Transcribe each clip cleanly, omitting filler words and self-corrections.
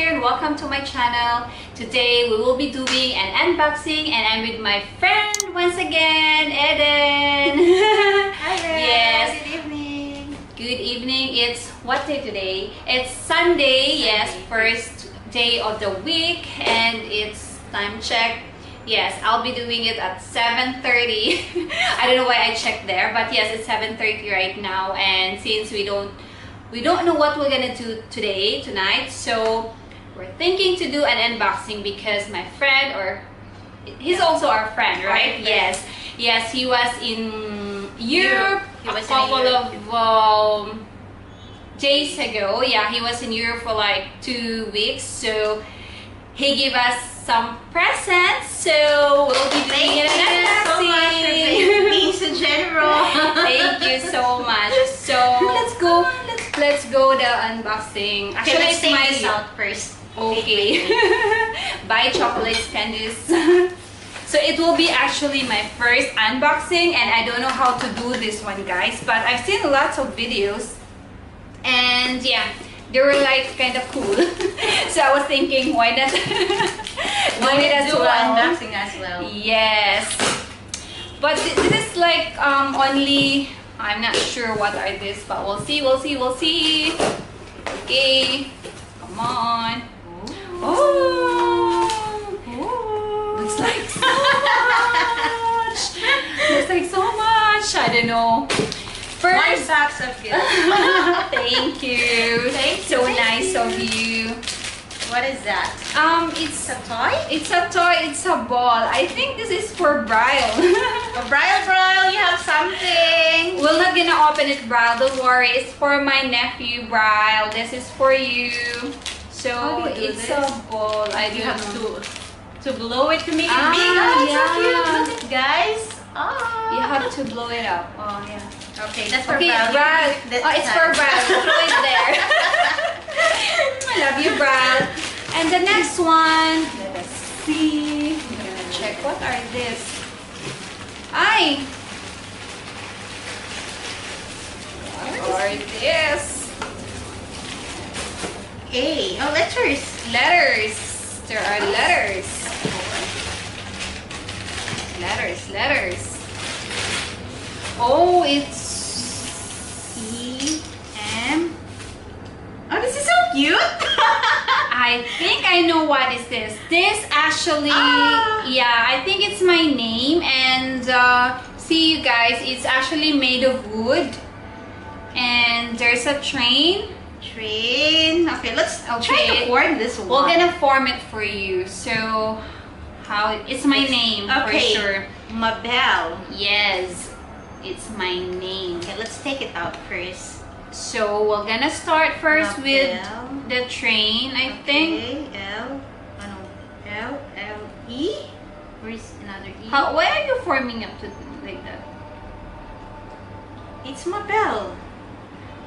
here and welcome to my channel. Today we will be doing an unboxing and I'm with my friend once again, Eden. Hi there. Yes. Good evening. Good evening. It's what day today? It's Sunday. Yes, first day of the week and it's time check. Yes, I'll be doing it at 7:30. I don't know why I checked there, but yes, it's 7:30 right now. And since we don't know what we're gonna do tonight, so we're thinking to do an unboxing because my friend, or he's also our friend, right? Yes, he was in Europe a couple of days ago. Yeah, he was in Europe for like 2 weeks, so he gave us some presents, so we'll be doing an unboxing. Thanks in general. Thank you so much. So let's go the unboxing. Actually, Let's it's take my this out first. Okay. Buy chocolates, candies. So it will be actually my first unboxing, and I don't know how to do this one, guys. But I've seen lots of videos, and yeah, they were like kind of cool. So I was thinking, why not? Why not do unboxing as well? Yes. But this is like only, I'm not sure what are this, but we'll see. Okay, come on. Oh, looks like so much. Looks like so much. I don't know. One box of gifts. Thank you. So nice of you. What is that? It's A toy? It's a toy. It's a ball. I think this is for Brian. Brian, you have something. We're not gonna open it, Brian. Don't worry. It's for my nephew, Brian. This is for you. So How do you do it's this? a ball. You have to blow it to make it Ah, big. Oh, it's yeah. so cute. Look at guys. Oh. You have to blow it up. Oh yeah. Okay, that's for Okay, Brian. Brian. Oh, it's for Brian. Throw it there. I love you, Brian. And the next one. Let us see. I'm gonna check. What are this? Ay. What are this? A. Oh, letters. Letters. There are letters. Letters. Oh, it's E.M. Oh, this is so cute. I think I know what is this. This actually, yeah, I think it's my name. And see, you guys, it's actually made of wood. And there's a train. Okay, let's try to form this one. We're gonna form it for you. So, it's my name for sure. Mabel. Yes, it's my name. Okay, let's take it out first. So we're gonna start first with Mabel. the train, I think. L-E. Where's another E? Why are you forming up to like that? It's Mabel.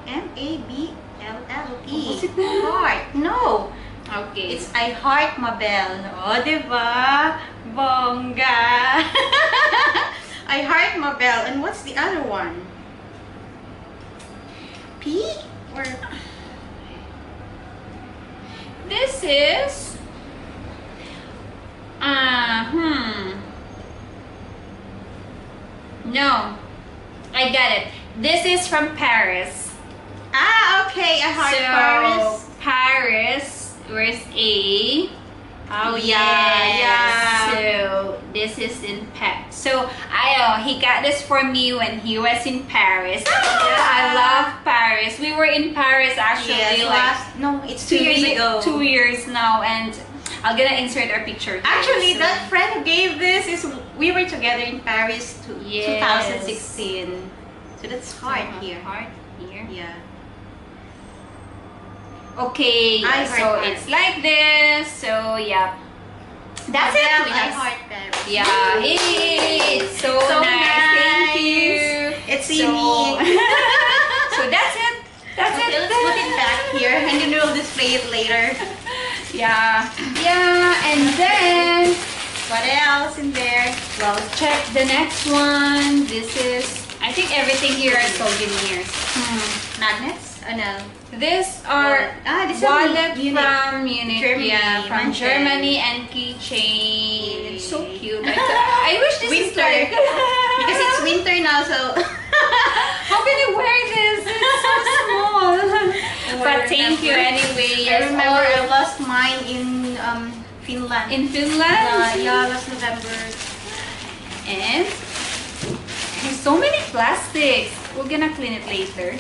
M-A-B-L-L-E. Was it that? Heart. No. Okay. It's I heart Mabel. Oh, diba? Bongga. I heart Mabel. And what's the other one? P? Or... This is No. I got it. This is from Paris. Ah, okay. I heart Paris. Paris. Where's A? Oh yeah. So this is in Paris. So he got this for me when he was in Paris. I love Paris. We were in Paris actually. It's 2 years ago. 2 years now, and I'm gonna insert our picture here. Actually, So- that friend who gave this we were together in Paris Yes. 2016. So that's heart here. Heart here. Yeah. Okay, I so heart it's like this. So yeah, that's it. Mabel, We I have- heart Paris. Yeah, it's so nice. Thank you. It's So- unique. So that's it. That's Okay, it. let's put it back here and then we'll display it later. Yeah, and then What else in there? well, check the next one. This is, I think everything here are souvenirs. Magnets? no. These are this is wallet Munich. from Munich, Germany, yeah, from Mansion. Germany, and keychain. It's so cute. I wish this is Winter. like Because it's winter now, so how can I wear this? It's so small. But thank you anyway. I Yes, remember I all lost mine in Finland. in Finland. Yeah, last November. And there's so many plastics. We're gonna clean it later.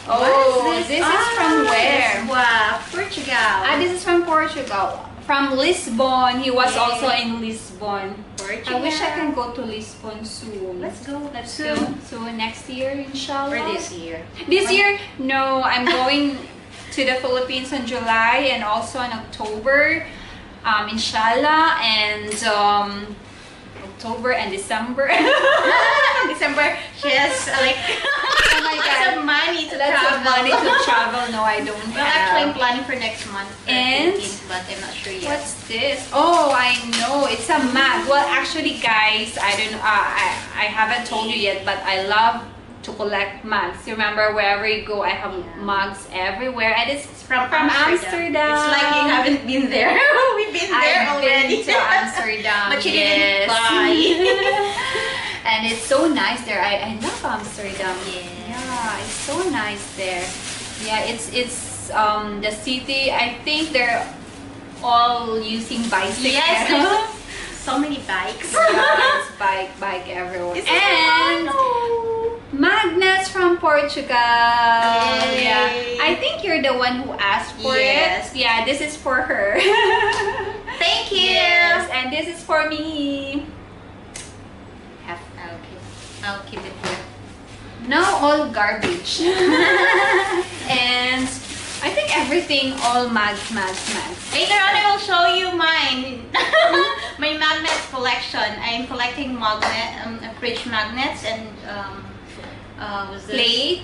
Oh, What is this is from where? Wow, Portugal. This is from Portugal. From Lisbon. He was Yeah. also in Lisbon. Portugal. I wish I can go to Lisbon soon. Let's go. Let's soon. go. So next year, inshallah. Or this year. This year? No, I'm going to the Philippines in July and also in October. Inshallah, and October and December. December. She has like Oh my lots God. of money to Lots travel. of money to travel. No, I don't Well, actually, I'm have. planning for next month. For And? Philippines, but I'm not sure yet. What's this? Oh, I know. It's a mug. Well, actually, guys, I don't. I haven't told you yet, but I love to collect mugs. You remember, wherever you go, I have mugs everywhere, and it's From Amsterdam. It's like you haven't been there. We've been there I've already. been to Amsterdam, But you yes. didn't buy. And it's so nice there. I love Amsterdam. Yes. Yeah, it's so nice there. Yeah, it's the city. I think they're all using bicycles. Yes, there's so many bikes. Yeah, it's bike everywhere. It's And magnets from Portugal. Yay. Yeah, I think you're the one who asked for Yes. it. Yeah, this is for her. Thank you. Yes, and this is for me. Okay. I'll keep it here. Now all garbage. And I think everything all mags. Later on, I will show you mine. My magnets collection. I'm collecting fridge magnets and was this? Plate.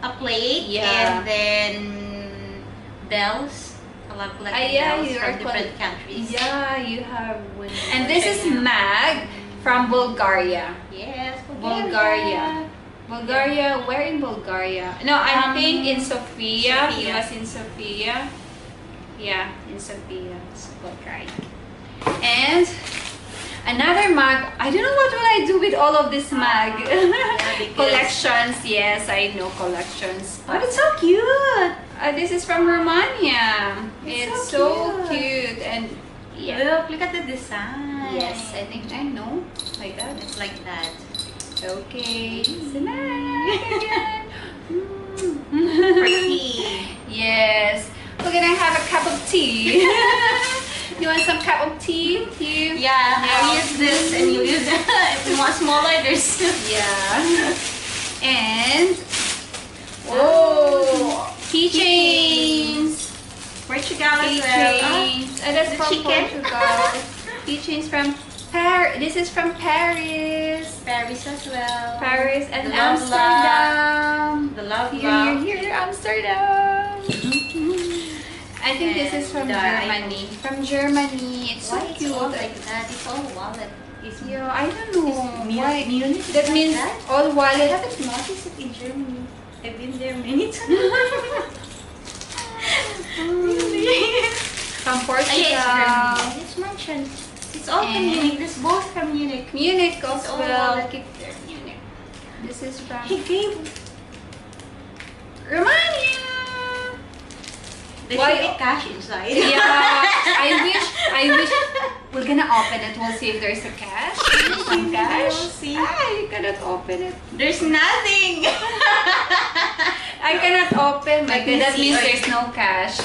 A plate. Yeah. And then bells. I love collecting Yeah, bells you from are different countries. Yeah, you have one. And this is mag from Bulgaria. Yes, Bulgaria. Bulgaria, where in Bulgaria? No, I think in Sofia. He Sofia. was in Sofia. Yeah, in Sofia. It's Bulgaria. And another mug. I don't know what will I do with all of this mug. because- Collections, yes, I know collections. Oh, it's so cute. This is from Romania. It's It's so so cute and yeah. Look at the design. Yes, I think I know. Like that. It's like that. Okay. Snack. For tea. Yes. We're gonna have a cup of tea. You want some cup of tea? You? Yeah, I'll use this and you use it. If you want smaller, there's Yeah. And oh, keychains. Portugal as well. Keychains. That's the from chicken. Portugal. Keychains from Paris. This is from Paris. Paris as well. Paris and The love Amsterdam. The love Here, Amsterdam. I think this is from And the Germany. From Germany. It's so Why it's cute. all like that? It's all wallet. It's Yeah, I don't know why. Munich is That like means that? all I wallet. haven't noticed it in Germany. I've been there many times. From Portugal. Germany. It's mentioned. It's all from And- Munich. This both from Munich. Munich all as well. wallet. Keep there, Munich. This is from He gave. Romania. There Why- should be cash inside. Yeah, I wish we're gonna open it. We'll see if there's a cash. Some cash. We'll see. You cannot open it. There's nothing. I cannot open. Let me That see. means Okay. there's no cash.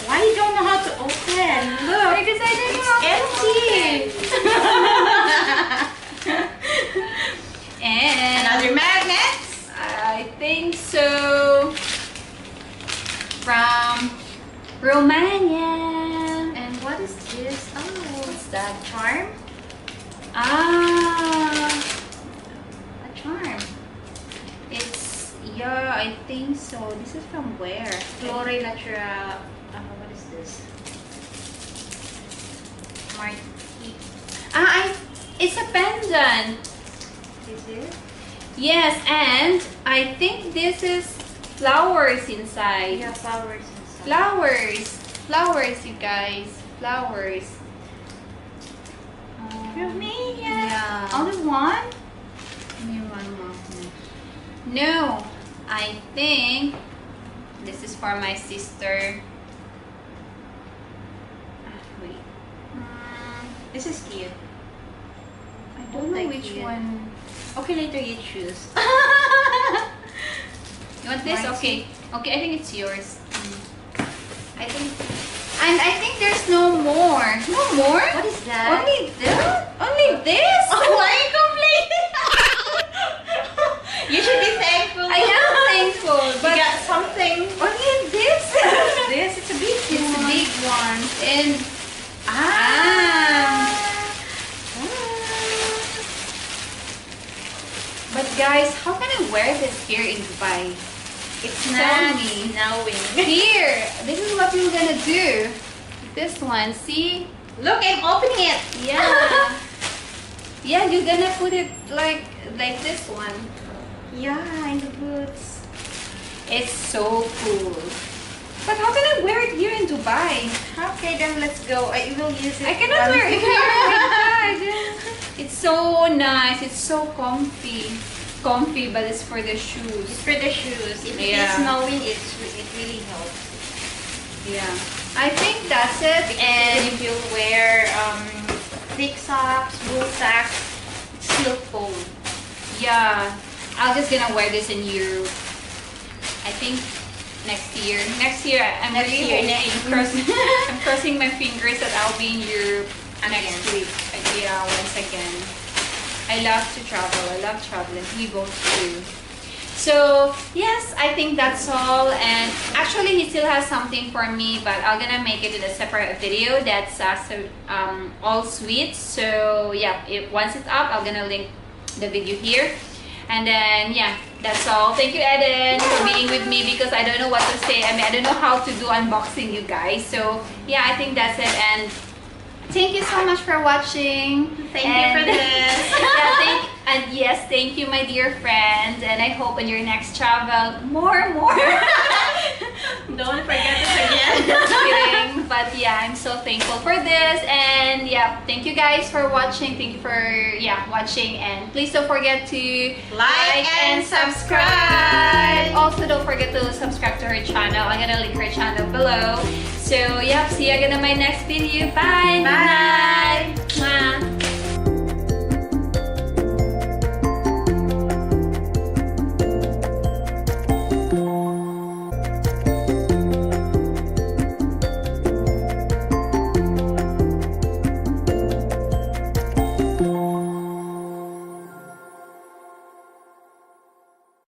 Why you don't know how to open? Look. Because I didn't know how to Empty. And Another magnets. I think so. From Romania. And what is this? Oh, What's that? charm. Ah, A charm. it's yeah. I think so. This is from where? Flore Natura. What is this? Marti. It's a pendant. Is it? Yes, and I think this is flowers inside. Yeah, flowers inside. Flowers, you guys. Flowers. Romania. Yeah. Only one? Only one magnet. No, I think this is for my sister. Wait. This is cute. I don't know Thank which you. one. Okay, later you choose. You want this? Mine Okay. Okay, I think it's yours. I think. And I think there's no more. No more? What is that? Only that? Only this? Why are you complaining? You should be thankful. I am thankful, You but got something. only this. This, it's a big It's a one. big one. And but guys, how can I wear this here in Dubai? It's Tell not me. snowing. Here, this is what you're gonna do. This one, see? Look, I'm opening it. Yeah. Yeah, you're gonna put it like this one. Yeah, in the boots. It's so cool. But how can I wear it here in Dubai? Okay, then let's go. I will use it. I cannot wear it here. Oh my God. It's so nice. It's so comfy. Comfy, but it's for the It's shoes. for the shoes. If it Yeah. is snowing, it really helps. Yeah. I think that's it. And And if you wear thick socks, wool socks, it's still cold. yeah, I'm just gonna wear this in Europe. I think next year. Next year, I'm Next really year, hoping, I'm crossing my fingers that I'll be in Europe next Again. week. Yeah, once again. I love to travel. I love traveling. We both do. So yes, I think that's all. And actually, he still has something for me, but I'm gonna make it in a separate video. That's all sweets. So yeah, once it's up, I'm gonna link the video here. And then yeah, that's all. Thank you, Eden, for being with me because I don't know what to say. I mean, I don't know how to do unboxing, you guys. So yeah, I think that's it. And thank you so much for watching. Thank you for this. And yes, thank you, my dear friends. And I hope on your next travel, more. Don't forget this again. Just kidding. But yeah, I'm so thankful for this. And yeah, thank you guys for watching. Thank you for watching. And please don't forget to Like and subscribe. Also, don't forget to subscribe to her channel. I'm gonna link her channel below. So yeah, see you again in my next video. Bye. Bye. Mwah.